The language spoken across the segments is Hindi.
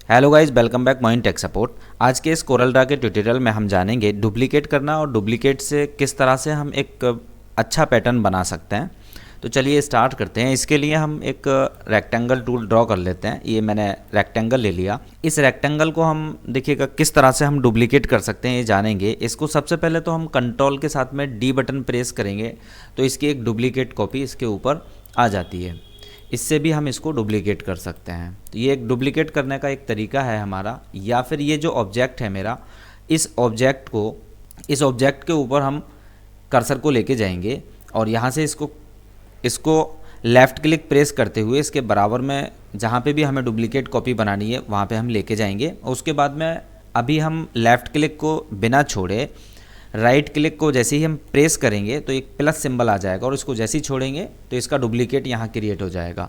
Hello guys, welcome back Moin tech support. आज के इस कोरल ड्रा के ट्यूटोरियल में हम जानेंगे डुप्लीकेट करना और डुप्लीकेट से किस तरह से हम एक अच्छा पैटर्न बना सकते हैं। तो चलिए स्टार्ट करते हैं। इसके लिए हम एक रेक्टेंगल टूल ड्रॉ कर लेते हैं। ये मैंने रेक्टेंगल ले लिया। इस रेक्टेंगल को हम देखिएगा किस तरह से हम डुप्लीकेट कर सकते हैं ये जानेंगे। इसको सबसे पहले तो हम कंट्रोल के साथ में डी बटन प्रेस करेंगे तो इसकी एक डुप्लीकेट कॉपी इसके ऊपर आ जाती है। इससे भी हम इसको डुप्लीकेट कर सकते हैं। तो ये एक डुप्लीकेट करने का एक तरीका है हमारा। या फिर ये जो ऑब्जेक्ट है मेरा, इस ऑब्जेक्ट के ऊपर हम कर्सर को लेके जाएंगे और यहाँ से इसको लेफ़्ट क्लिक प्रेस करते हुए इसके बराबर में जहाँ पे भी हमें डुप्लीकेट कॉपी बनानी है वहाँ पे हम लेके जाएंगे। और उसके बाद में अभी हम लेफ़्ट क्लिक को बिना छोड़े राइट क्लिक को जैसे ही हम प्रेस करेंगे तो एक प्लस सिंबल आ जाएगा और इसको जैसे ही छोड़ेंगे तो इसका डुप्लीकेट यहाँ क्रिएट हो जाएगा।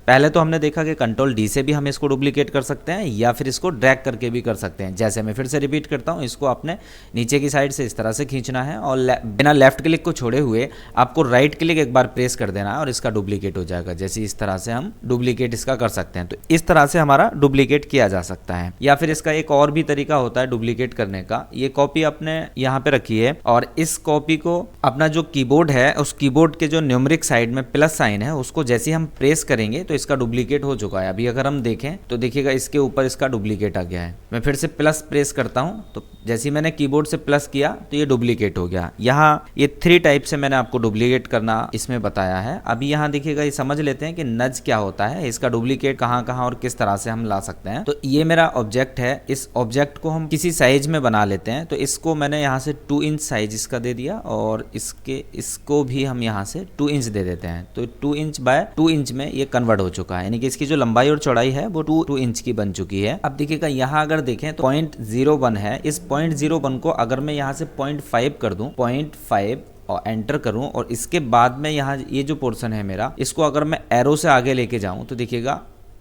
पहले तो हमने देखा कि कंट्रोल डी से भी हम इसको डुप्लीकेट कर सकते हैं या फिर इसको ड्रैग करके भी कर सकते हैं। जैसे मैं फिर से रिपीट करता हूँ, इसको आपने नीचे की साइड से इस तरह से खींचना है और बिना लेफ्ट क्लिक को छोड़े हुए आपको राइट क्लिक एक बार प्रेस कर देना है और इसका डुप्लीकेट हो जाएगा। जैसे इस तरह से हम डुप्लीकेट इसका कर सकते हैं। तो इस तरह से हमारा डुप्लीकेट किया जा सकता है। या फिर इसका एक और भी तरीका होता है डुप्लीकेट करने का। ये कॉपी अपने यहाँ पे रखी है और इस कॉपी को अपना जो कीबोर्ड है उस कीबोर्ड के जो न्यूमेरिक साइड में प्लस साइन है उसको जैसे ही हम प्रेस करेंगे तो इसका डुप्लीकेट हो चुका है। अभी अगर हम देखें तो देखिएगा इसके ऊपर इसका डुप्लीकेट आ गया है। मैं फिर से प्लस प्रेस करता हूं तो जैसे ही मैंने कीबोर्ड से प्लस किया तो ये डुप्लीकेट हो गया। यहाँ ये 3 टाइप से मैंने आपको डुप्लीकेट करना इसमें बताया है। अभी यहाँ देखिएगा, ये समझ लेते हैं कि नज क्या होता है, इसका डुप्लीकेट कहाँ कहाँ और किस तरह से हम ला सकते हैं। तो ये मेरा ऑब्जेक्ट है। इस ऑब्जेक्ट को हम किसी साइज में बना लेते हैं। तो इसको मैंने यहाँ से 2 इंच साइज इसका दे दिया और इसको भी हम यहाँ से 2 इंच दे देते हैं। तो 2 इंच बाय 2 इंच में ये कन्वर्ट हो चुका है, यानी कि इसकी जो लंबाई और चौड़ाई है वो 2 इंच की बन चुकी है। अब देखिएगा यहाँ अगर देखें तो 0.01 है। इस 0.01 को अगर मैं यहाँ से 0.5 कर दूं, 0.5 और एंटर करूं और इसके बाद में यहाँ ये जो पोर्शन है मेरा, इसको अगर मैं एरो से आगे लेके जाऊं तो देखिएगा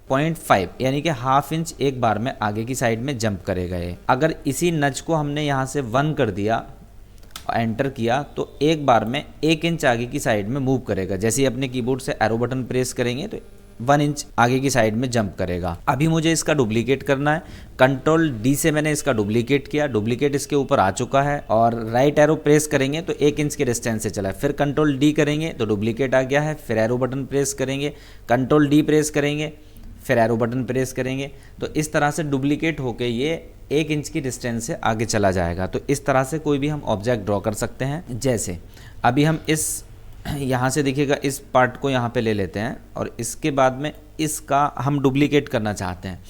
0.5 यानी कि हाफ इंच एक बार में आगे की साइड में जंप करेगा ये। अगर इसी नच को हमने यहाँ से 1 कर दिया, एंटर किया तो एक बार में 1 इंच आगे की साइड में मूव करेगा। जैसे ही अपने कीबोर्ड से एरो बटन प्रेस करेंगे तो 1 इंच आगे की साइड में जंप करेगा। अभी मुझे इसका डुप्लीकेट करना है। कंट्रोल डी से मैंने इसका डुप्लीकेट किया, डुप्लीकेट इसके ऊपर आ चुका है और राइट एरो प्रेस करेंगे तो 1 इंच के डिस्टेंस से चला है। फिर कंट्रोल डी करेंगे तो डुप्लीकेट आ गया है। फिर एरो बटन प्रेस करेंगे, कंट्रोल डी प्रेस करेंगे, फिर एरो बटन प्रेस करेंगे तो इस तरह से डुप्लीकेट होके ये 1 इंच की डिस्टेंस से आगे चला जाएगा। तो इस तरह से कोई भी हम ऑब्जेक्ट ड्रॉ कर सकते हैं। जैसे अभी हम यहाँ से देखिएगा इस पार्ट को यहाँ पे ले लेते हैं और इसके बाद में इसका हम डुप्लीकेट करना चाहते हैं,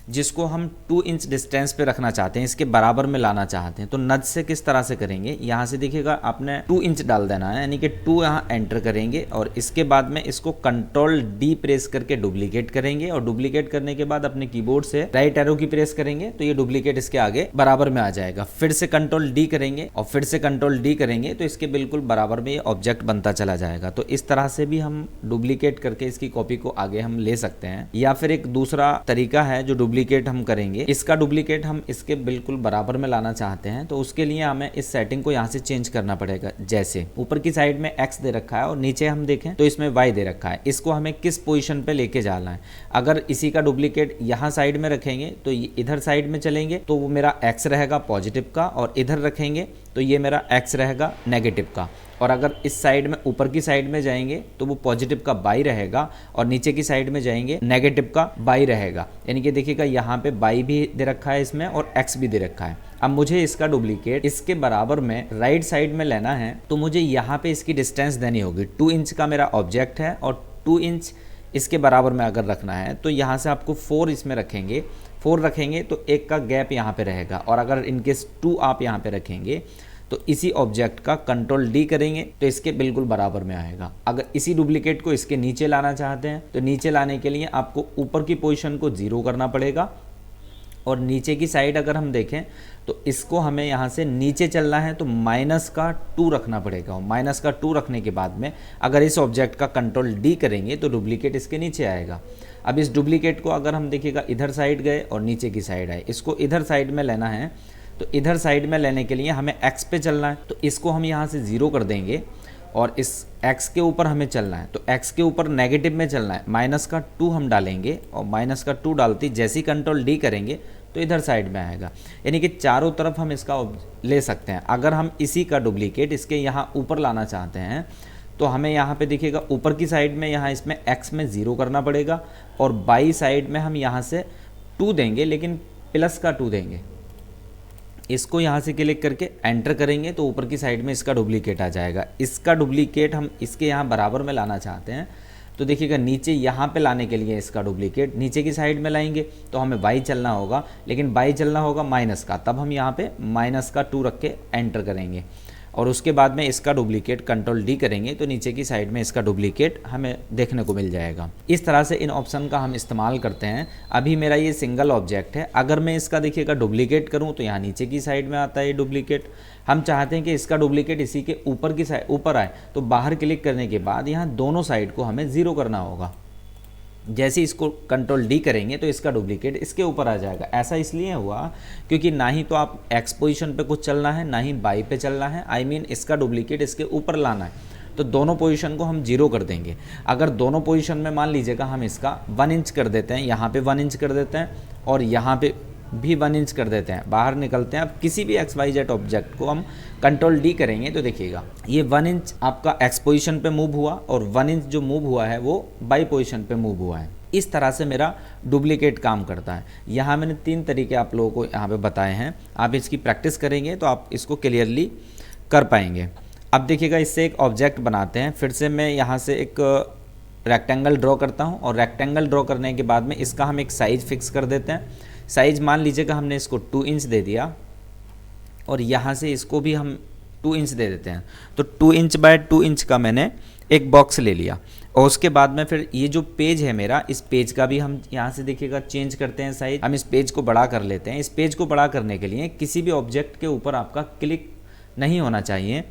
जिसको हम 2 इंच डिस्टेंस पे रखना चाहते हैं, इसके बराबर में लाना चाहते हैं। तो नज से किस तरह से करेंगे, यहाँ से देखिएगा आपने 2 इंच डाल देना है, यानी कि 2 यहाँ एंटर करेंगे और इसके बाद में इसको कंट्रोल डी प्रेस करके डुप्लीकेट करेंगे और डुप्लीकेट करने के बाद अपने कीबोर्ड से राइट एरो की प्रेस करेंगे तो ये डुप्लीकेट इसके आगे बराबर में आ जाएगा। फिर से कंट्रोल डी करेंगे और फिर से कंट्रोल डी करेंगे तो इसके बिल्कुल बराबर में ये ऑब्जेक्ट बनता चला जाएगा। तो इस तरह से भी हम डुप्लीकेट करके इसकी कॉपी को आगे हम ले सकते हैं। या फिर एक दूसरा तरीका है जो डुप्लीकेट हम करेंगे, इसका डुप्लीकेट हम इसके बिल्कुल बराबर में लाना चाहते हैं तो उसके लिए हमें इस सेटिंग को यहाँ से चेंज करना पड़ेगा। जैसे ऊपर की साइड में x दे रखा है और नीचे हम देखें तो इसमें y दे रखा है। इसको हमें किस पोजीशन पे लेके जाना है। अगर इसी का डुप्लीकेट यहाँ साइड में रखेंगे तो इधर साइड में चलेंगे तो वो मेरा x रहेगा पॉजिटिव का और इधर रखेंगे तो ये मेरा x रहेगा नेगेटिव का। और अगर इस साइड में ऊपर की साइड में जाएंगे तो वो पॉजिटिव का बाई रहेगा और नीचे की साइड में जाएंगे नेगेटिव का बाई रहेगा। यानी कि देखिएगा यहाँ पे बाई भी दे रखा है इसमें और एक्स भी दे रखा है। अब मुझे इसका डुप्लीकेट इसके बराबर में राइट साइड में लेना है तो मुझे यहाँ पे इसकी डिस्टेंस देनी होगी। 2 इंच का मेरा ऑब्जेक्ट है और 2 इंच इसके बराबर में अगर रखना है तो यहाँ से आपको 4 इसमें रखेंगे। 4 रखेंगे तो 1 का गैप यहाँ पे रहेगा और अगर इनकेस 2 आप यहाँ पे रखेंगे तो इसी ऑब्जेक्ट का कंट्रोल डी करेंगे तो इसके बिल्कुल बराबर में आएगा। अगर इसी डुप्लीकेट को इसके नीचे लाना चाहते हैं तो नीचे लाने के लिए आपको ऊपर की पोजीशन को 0 करना पड़ेगा और नीचे की साइड अगर हम देखें तो इसको हमें यहाँ से नीचे चलना है तो -2 रखना पड़ेगा। -2 रखने के बाद में अगर इस ऑब्जेक्ट का कंट्रोल डी करेंगे तो डुप्लीकेट इसके नीचे आएगा। अब इस डुप्लीकेट को अगर हम देखिएगा इधर साइड गए और नीचे की साइड आए, इसको इधर साइड में लेना है तो इधर साइड में लेने के लिए हमें x पे चलना है तो इसको हम यहाँ से 0 कर देंगे और इस x के ऊपर हमें चलना है, तो x के ऊपर नेगेटिव में चलना है, -2 हम डालेंगे और -2 डालते जैसे ही कंट्रोल डी करेंगे तो इधर साइड में आएगा, यानी कि चारों तरफ हम इसका ले सकते हैं। अगर हम इसी का डुप्लीकेट इसके यहाँ ऊपर लाना चाहते हैं तो हमें यहाँ पे देखिएगा ऊपर की साइड में यहाँ इसमें x में 0 करना पड़ेगा और बाई साइड में हम यहाँ से 2 देंगे, लेकिन +2 देंगे। इसको यहाँ से क्लिक करके एंटर करेंगे तो ऊपर की साइड में इसका डुप्लीकेट आ जाएगा। इसका डुप्लीकेट हम इसके यहाँ बराबर में लाना चाहते हैं, तो देखिएगा नीचे यहाँ पे लाने के लिए इसका डुप्लीकेट नीचे की साइड में लाएंगे तो हमें बाई चलना होगा, लेकिन बाई चलना होगा माइनस का, तब हम यहाँ पे -2 रख के एंटर करेंगे और उसके बाद में इसका डुप्लीकेट कंट्रोल डी करेंगे तो नीचे की साइड में इसका डुप्लीकेट हमें देखने को मिल जाएगा। इस तरह से इन ऑप्शन का हम इस्तेमाल करते हैं। अभी मेरा ये सिंगल ऑब्जेक्ट है, अगर मैं इसका देखिएगा डुप्लीकेट करूं तो यहाँ नीचे की साइड में आता है ये डुप्लीकेट। हम चाहते हैं कि इसका डुप्लीकेट इसी के ऊपर की साइड ऊपर आए, तो बाहर क्लिक करने के बाद यहाँ दोनों साइड को हमें 0 करना होगा। जैसे इसको कंट्रोल डी करेंगे तो इसका डुप्लीकेट इसके ऊपर आ जाएगा। ऐसा इसलिए हुआ क्योंकि ना ही तो आप एक्स पोजीशन पे कुछ चलना है, ना ही बाई पे चलना है, आई मीन इसका डुप्लीकेट इसके ऊपर लाना है, तो दोनों पोजीशन को हम 0 कर देंगे। अगर दोनों पोजीशन में मान लीजिएगा हम इसका 1 इंच कर देते हैं, यहाँ पे 1 इंच कर देते हैं और यहाँ पे भी 1 इंच कर देते हैं, बाहर निकलते हैं। अब किसी भी XYZ ऑब्जेक्ट को हम कंट्रोल डी करेंगे तो देखिएगा ये 1 इंच आपका एक्स पोजीशन पे मूव हुआ और 1 इंच जो मूव हुआ है वो बाई पोजीशन पे मूव हुआ है। इस तरह से मेरा डुप्लीकेट काम करता है। यहाँ मैंने 3 तरीके आप लोगों को यहाँ पे बताए हैं, आप इसकी प्रैक्टिस करेंगे तो आप इसको क्लियरली कर पाएंगे। अब देखिएगा इससे एक ऑब्जेक्ट बनाते हैं। फिर से मैं यहाँ से एक रेक्टेंगल ड्रॉ करता हूँ और रेक्टेंगल ड्रॉ करने के बाद में इसका हम एक साइज़ फिक्स कर देते हैं। साइज़ मान लीजिएगा हमने इसको 2 इंच दे दिया और यहाँ से इसको भी हम 2 इंच दे देते हैं, तो 2 इंच बाय 2 इंच का मैंने एक बॉक्स ले लिया। और उसके बाद में फिर ये जो पेज है मेरा, इस पेज का भी हम यहाँ से देखिएगा चेंज करते हैं साइज। हम इस पेज को बड़ा कर लेते हैं। इस पेज को बड़ा करने के लिए किसी भी ऑब्जेक्ट के ऊपर आपका क्लिक नहीं होना चाहिए।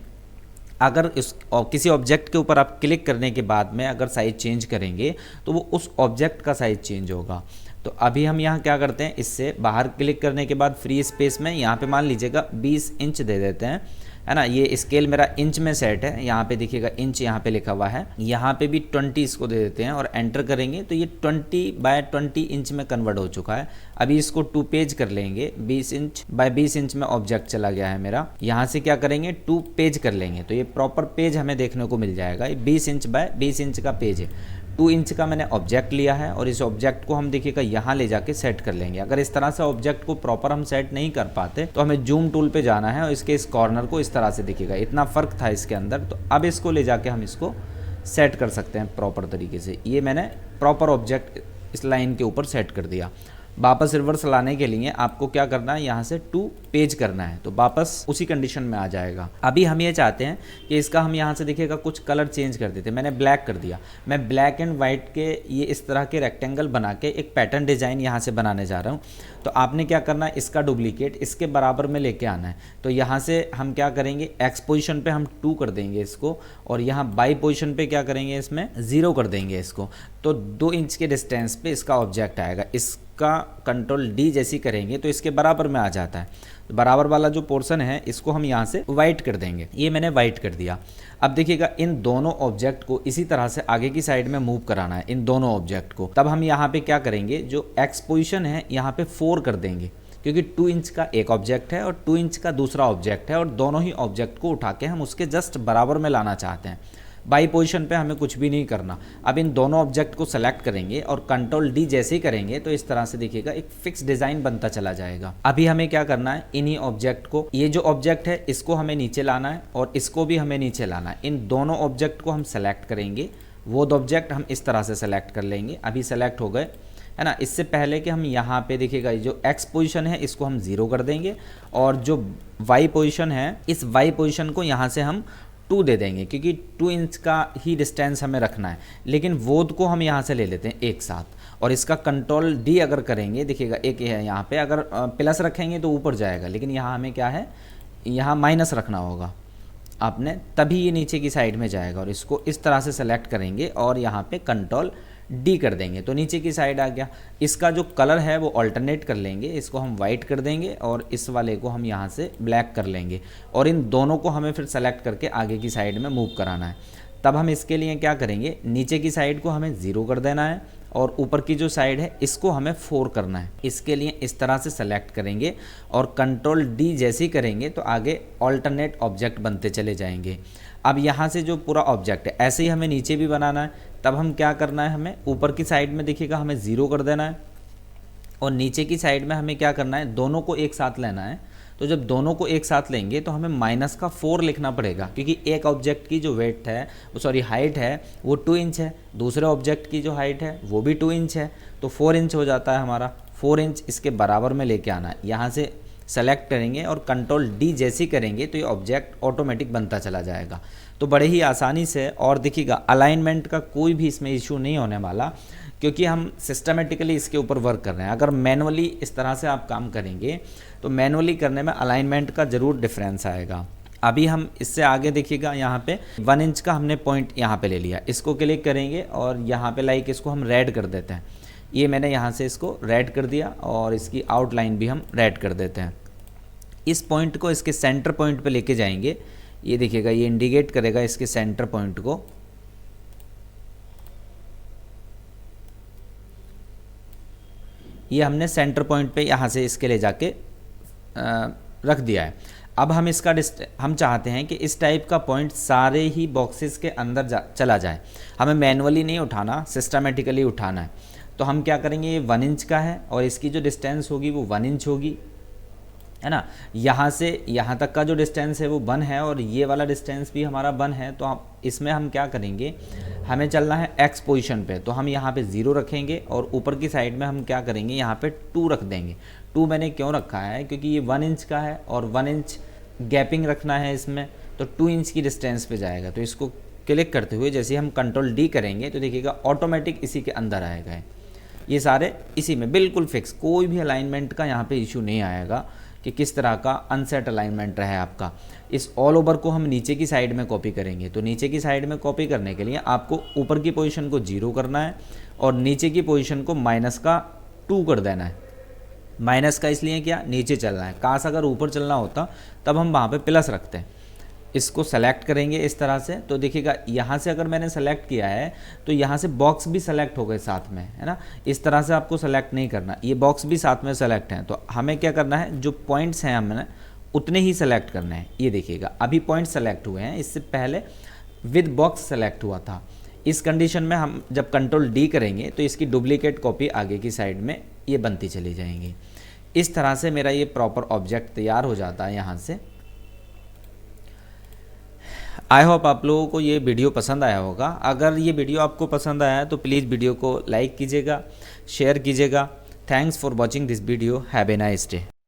अगर किसी ऑब्जेक्ट के ऊपर आप क्लिक करने के बाद में अगर साइज़ चेंज करेंगे तो वो उस ऑब्जेक्ट का साइज़ चेंज होगा। तो अभी हम यहाँ क्या करते हैं, इससे बाहर क्लिक करने के बाद फ्री स्पेस में यहाँ पे मान लीजिएगा 20 इंच दे देते हैं, है ना। ये स्केल मेरा इंच में सेट है, यहाँ पे देखिएगा इंच यहाँ पे लिखा हुआ है, यहाँ पे भी 20 इसको दे देते हैं और एंटर करेंगे तो ये 20 बाय 20 इंच में कन्वर्ट हो चुका है। अभी इसको 2 पेज कर लेंगे, 20 इंच बाय 20 इंच में ऑब्जेक्ट चला गया है मेरा। यहाँ से क्या करेंगे 2 पेज कर लेंगे तो ये प्रॉपर पेज हमें देखने को मिल जाएगा। ये 20 इंच बाय 20 इंच का पेज है। 2 इंच का मैंने ऑब्जेक्ट लिया है और इस ऑब्जेक्ट को हम देखिएगा यहाँ ले जाके सेट कर लेंगे। अगर इस तरह से ऑब्जेक्ट को प्रॉपर हम सेट नहीं कर पाते तो हमें जूम टूल पे जाना है और इसके इस कॉर्नर को इस तरह से देखिएगा, इतना फ़र्क था इसके अंदर। तो अब इसको ले जाके हम इसको सेट कर सकते हैं प्रॉपर तरीके से। ये मैंने प्रॉपर ऑब्जेक्ट इस लाइन के ऊपर सेट कर दिया। वापस रिवर्स लाने के लिए आपको क्या करना है, यहाँ से 2 पेज करना है तो वापस उसी कंडीशन में आ जाएगा। अभी हम ये चाहते हैं कि इसका हम यहाँ से देखिएगा कुछ कलर चेंज कर देते। मैंने ब्लैक कर दिया। मैं ब्लैक एंड वाइट के ये इस तरह के रेक्टेंगल बना के एक पैटर्न डिज़ाइन यहाँ से बनाने जा रहा हूँ। तो आपने क्या करना है, इसका डुप्लीकेट इसके बराबर में लेके आना है। तो यहाँ से हम क्या करेंगे, एक्स पोजीशन पे हम 2 कर देंगे इसको और यहाँ बाई पोजीशन पे क्या करेंगे, इसमें 0 कर देंगे इसको। तो 2 इंच के डिस्टेंस पे इसका ऑब्जेक्ट आएगा। इसका कंट्रोल डी जैसी करेंगे तो इसके बराबर में आ जाता है। तो बराबर वाला जो पोर्शन है इसको हम यहाँ से वाइट कर देंगे। ये मैंने वाइट कर दिया। अब देखिएगा इन दोनों ऑब्जेक्ट को इसी तरह से आगे की साइड में मूव कराना है, इन दोनों ऑब्जेक्ट को। तब हम यहाँ पे क्या करेंगे, जो एक्स पोजीशन है यहाँ पे 4 कर देंगे क्योंकि 2 इंच का एक ऑब्जेक्ट है और 2 इंच का दूसरा ऑब्जेक्ट है और दोनों ही ऑब्जेक्ट को उठा के हम उसके जस्ट बराबर में लाना चाहते हैं। बाई पोजीशन पे हमें कुछ भी नहीं करना। अब इन दोनों ऑब्जेक्ट को सेलेक्ट करेंगे और कंट्रोल डी जैसे ही करेंगे तो इस तरह से देखिएगा एक फिक्स डिज़ाइन बनता चला जाएगा। अभी हमें क्या करना है, इन्हीं ऑब्जेक्ट को, ये जो ऑब्जेक्ट है इसको हमें नीचे लाना है और इसको भी हमें नीचे लाना है। इन दोनों ऑब्जेक्ट को हम सेलेक्ट करेंगे। वो दो ऑब्जेक्ट हम इस तरह से सेलेक्ट कर लेंगे। अभी सेलेक्ट हो गए, है ना। इससे पहले कि हम यहाँ पे देखिएगा जो एक्स पोजीशन है इसको हम 0 कर देंगे और जो वाई पोजीशन है इस वाई पोजीशन को यहाँ से हम 2 दे देंगे क्योंकि 2 इंच का ही डिस्टेंस हमें रखना है। लेकिन वो को हम यहाँ से ले लेते हैं एक साथ और इसका कंट्रोल डी अगर करेंगे, देखिएगा एक है यहाँ पे, अगर प्लस रखेंगे तो ऊपर जाएगा, लेकिन यहाँ हमें क्या है, यहाँ माइनस रखना होगा आपने, तभी ये नीचे की साइड में जाएगा। और इसको इस तरह से सेलेक्ट करेंगे और यहाँ पे कंट्रोल डी कर देंगे तो नीचे की साइड आ गया। इसका जो कलर है वो अल्टरनेट कर लेंगे, इसको हम वाइट कर देंगे और इस वाले को हम यहाँ से ब्लैक कर लेंगे और इन दोनों को हमें फिर सेलेक्ट करके आगे की साइड में मूव कराना है। तब हम इसके लिए क्या करेंगे, नीचे की साइड को हमें 0 कर देना है और ऊपर की जो साइड है इसको हमें 4 करना है। इसके लिए इस तरह से सेलेक्ट करेंगे और कंट्रोल डी जैसे ही करेंगे तो आगे ऑल्टरनेट ऑब्जेक्ट बनते चले जाएंगे। अब यहाँ से जो पूरा ऑब्जेक्ट है ऐसे ही हमें नीचे भी बनाना है। तब हम क्या करना है, हमें ऊपर की साइड में देखिएगा हमें 0 कर देना है और नीचे की साइड में हमें क्या करना है, दोनों को एक साथ लेना है। तो जब दोनों को एक साथ लेंगे तो हमें -4 लिखना पड़ेगा, क्योंकि एक ऑब्जेक्ट की जो वेट है हाइट है वो 2 इंच है, दूसरे ऑब्जेक्ट की जो हाइट है वो भी 2 इंच है, तो 4 इंच हो जाता है हमारा। 4 इंच इसके बराबर में लेके आना है। यहाँ से सेलेक्ट करेंगे और कंट्रोल डी जैसे करेंगे तो ये ऑब्जेक्ट ऑटोमेटिक बनता चला जाएगा। तो बड़े ही आसानी से, और देखिएगा अलाइनमेंट का कोई भी इसमें इशू नहीं होने वाला, क्योंकि हम सिस्टमेटिकली इसके ऊपर वर्क कर रहे हैं। अगर मैनुअली इस तरह से आप काम करेंगे तो मैनुअली करने में अलाइनमेंट का ज़रूर डिफरेंस आएगा। अभी हम इससे आगे देखिएगा, यहाँ पे 1 इंच का हमने पॉइंट यहाँ पे ले लिया, इसको क्लिक करेंगे और यहाँ पे लाइक इसको हम रेड कर देते हैं। ये मैंने यहाँ से इसको रेड कर दिया और इसकी आउटलाइन भी हम रेड कर देते हैं। इस पॉइंट को इसके सेंटर पॉइंट पे लेके जाएंगे। ये देखिएगा ये इंडिकेट करेगा इसके सेंटर पॉइंट को। ये हमने सेंटर पॉइंट पे यहाँ से इसके ले जाके रख दिया है। अब हम इसका हम चाहते हैं कि इस टाइप का पॉइंट सारे ही बॉक्सेस के अंदर चला जाए। हमें मैनुअली नहीं उठाना, सिस्टमेटिकली उठाना है। तो हम क्या करेंगे, ये 1 इंच का है और इसकी जो डिस्टेंस होगी वो 1 इंच होगी, है ना। यहाँ से यहाँ तक का जो डिस्टेंस है वो 1 है और ये वाला डिस्टेंस भी हमारा 1 है। तो आप इसमें हम क्या करेंगे, हमें चलना है एक्स पोजीशन पे, तो हम यहाँ पे 0 रखेंगे और ऊपर की साइड में हम क्या करेंगे, यहाँ पे 2 रख देंगे। 2 मैंने क्यों रखा है, क्योंकि ये 1 इंच का है और 1 इंच गैपिंग रखना है इसमें, तो 2 इंच की डिस्टेंस पे जाएगा। तो इसको क्लिक करते हुए जैसे हम कंट्रोल डी करेंगे तो देखिएगा ऑटोमेटिक इसी के अंदर आएगा। ये सारे इसी में बिल्कुल फिक्स, कोई भी अलाइनमेंट का यहाँ पे इशू नहीं आएगा कि किस तरह का अनसेट अलाइनमेंट रहे आपका। इस ऑल ओवर को हम नीचे की साइड में कॉपी करेंगे। तो नीचे की साइड में कॉपी करने के लिए आपको ऊपर की पोजीशन को 0 करना है और नीचे की पोजीशन को -2 कर देना है। माइनस का इसलिए क्या, नीचे चलना है। काश अगर ऊपर चलना होता तब हम वहाँ पे प्लस रखते हैं। इसको सेलेक्ट करेंगे इस तरह से, तो देखिएगा यहाँ से अगर मैंने सेलेक्ट किया है तो यहाँ से बॉक्स भी सेलेक्ट हो गए साथ में, है ना। इस तरह से आपको सेलेक्ट नहीं करना, ये बॉक्स भी साथ में सेलेक्ट हैं। तो हमें क्या करना है, जो पॉइंट्स हैं हमने उतने ही सेलेक्ट करने हैं। ये देखिएगा अभी पॉइंट सेलेक्ट हुए हैं, इससे पहले विद बॉक्स सेलेक्ट हुआ था। इस कंडीशन में हम जब कंट्रोल डी करेंगे तो इसकी डुप्लीकेट कॉपी आगे की साइड में ये बनती चली जाएंगी। इस तरह से मेरा ये प्रॉपर ऑब्जेक्ट तैयार हो जाता है यहाँ से। आई होप आप लोगों को ये वीडियो पसंद आया होगा। अगर ये वीडियो आपको पसंद आया तो प्लीज़ वीडियो को लाइक कीजिएगा, शेयर कीजिएगा। Thanks for watching this video. Have a nice day.